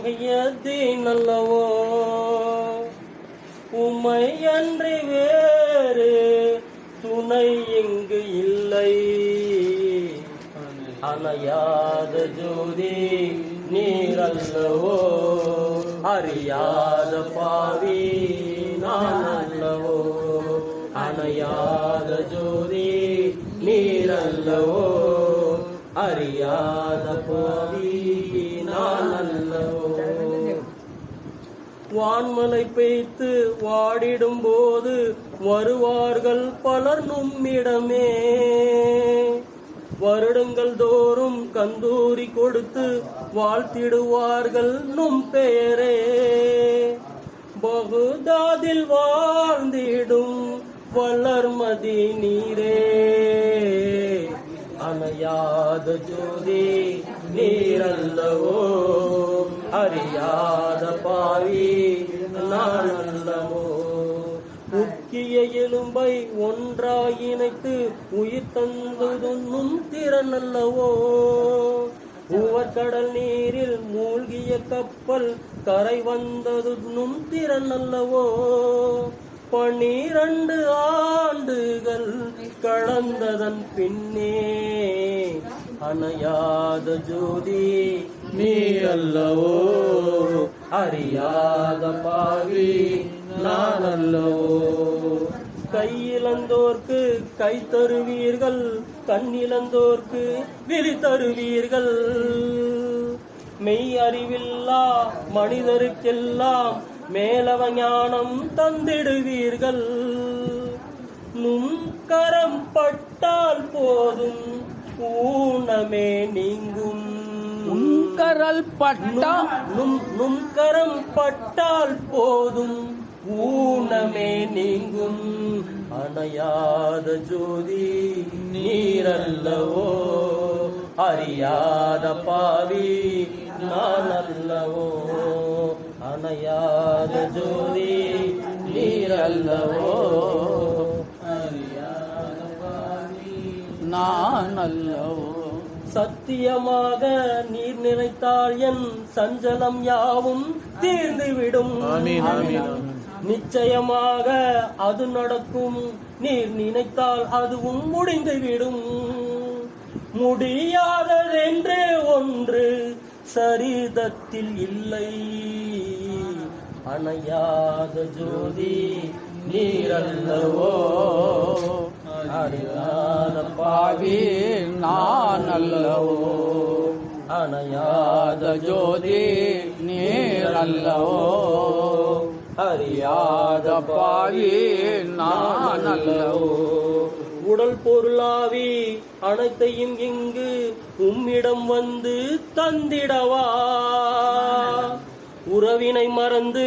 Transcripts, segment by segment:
மொஹியத்தீன் அல்லவோ, உம்மை அன்றி வேறு துணை இங்கு இல்லை. அணையாத ஜோதி நீர் அல்லவோ, அறியாத பாவி நான் அல்லவோ. அணையாத ஜோதி நீர் அல்லவோ, அறியாத பாவி நான் அல்லவோ. வான்மலை பெய்த்து வாடிடும் போது வருவார்கள் பலர் நும்மிடமே. வருடங்கள் தோறும் கந்தூரி கொடுத்து வாழ்த்திடுவார்கள் நும் பெயரே. பகுதாதில் வாழ்ந்திடும் வளர்மதி நீரே, அணையாத ஜோதி நீரல்லவோ, அறியாத பாவி நான் அல்லவோ. முக்கிய எலும்பை ஒன்றாய் இணைத்து உயிர் தந்ததுன்னும் திறன் அல்லவோ. உவர்கடல் நீரில் மூழ்கிய கப்பல் கரை வந்ததுன்னும் திறன் அல்லவோ. 12 ஆண்டுகள் கடந்ததன் பின்னே அணையாத ஜோதி நீர் அல்லவோ, அறியாத பாவி நான் அல்லவோ. கையிழந்தோர்க்கு கை தருவீர்கள், கண்ணிழந்தோர்க்கு விழி தருவீர்கள். மெய் அறிவில்லா மனிதருக்கெல்லாம் மேலவ ஞானம் தந்திடுவீர்கள். நும் கரம் பட்டால் போதும் ஊனமே நீங்கும். உன்கரல் பட்டா நும் கரம் பட்டால் போதும் ஊனமே நீங்கும். அணையாத ஜோதி நீரல்லவோ, அறியாத பாவி நான் அல்லவோ. அணையாத ஜோதி நீரல்லவோ, அறியாத பாவி நான் அல்லவோ. சத்தியமாக நீர் நினைத்தால் என் சஞ்சலம் யாவும் தீர்ந்துவிடும். நிச்சயமாக அது நடக்கும், நீர் நினைத்தால் அதுவும் முடிந்துவிடும். முடியாததென்று ஒன்று சரிதத்தில் இல்லை. அணையாத ஜோதி நீரல்லவோ, அறியாத பாவி நான் அல்லவோ. அணையாத ஜோதி நீர் அல்லவோ, அறியாத பாவி நான் அல்லவோ. உடல் பொருளாவி அனைத்தையும் இங்கு உம்மிடம் வந்து தந்திடவா. உறவினை மறந்து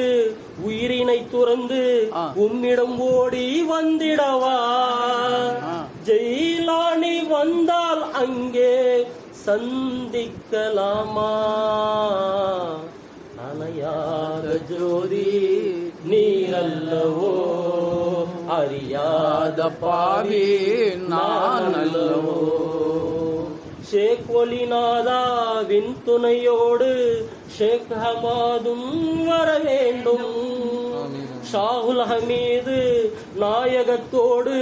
உயிரினை துறந்து உம்மிடம் ஓடி வந்திடவா. ஜெயிலானி வந்தால் அங்கே சந்திக்கலாமா. அணையாத ஜோதி நீரல்லவோ, அறியாத பாவி நான் அல்லவோ. ஷேக் ஒலிநாதாவின் துணையோடு ஷேக் ஹமாதும் வர வேண்டும். ஷாகுல் ஹமீது நாயகத்தோடு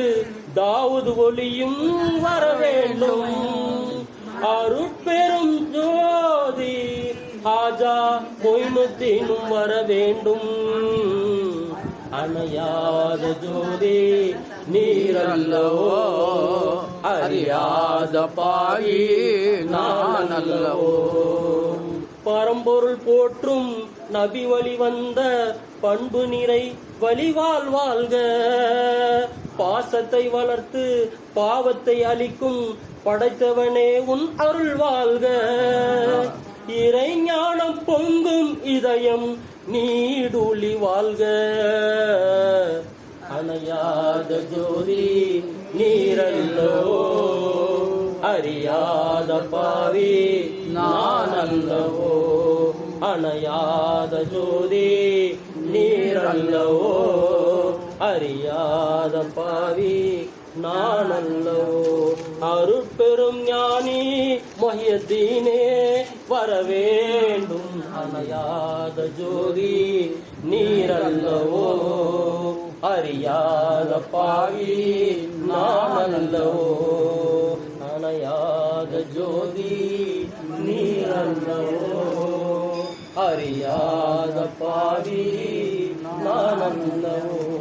தாவூத் ஒலியும் வர வேண்டும். அருட்பெரும் ஜோதி ஹாஜா மொய்னுத்தீனும் வர வேண்டும். அணையாத ஜோதி நீரல்லவோ, அறியாத பாவி நான் அல்லவோ. பரம்பொருள் போற்றும் நபி வழி வந்த பண்பு நிறை வழிவாழ் வாழ்க. பாசத்தை வளர்த்து பாவத்தை அளிக்கும் படைத்தவனே உன் அருள் வாழ்க. இறை ஞானம் பொங்கும் இதயம் நீடூழி வாழ்க. அணையாத ஜோதி நீரல்லவோ, அறியாத பாவி நான் அல்லவோ. அணையாத ஜோதி நீரல்லவோ, அறியாத பாவி நான் அல்லவோ. அருட்பெரும் ஞானி மொஹியத்தீனே வரவேண்டும் அணையாத ஜோதி நீரல்லவோ அறியாத பாவி நான் அல்லவோ அணையாத ஜோதி நீரல்லவோ அறியாத பாவி நான் அல்லவோ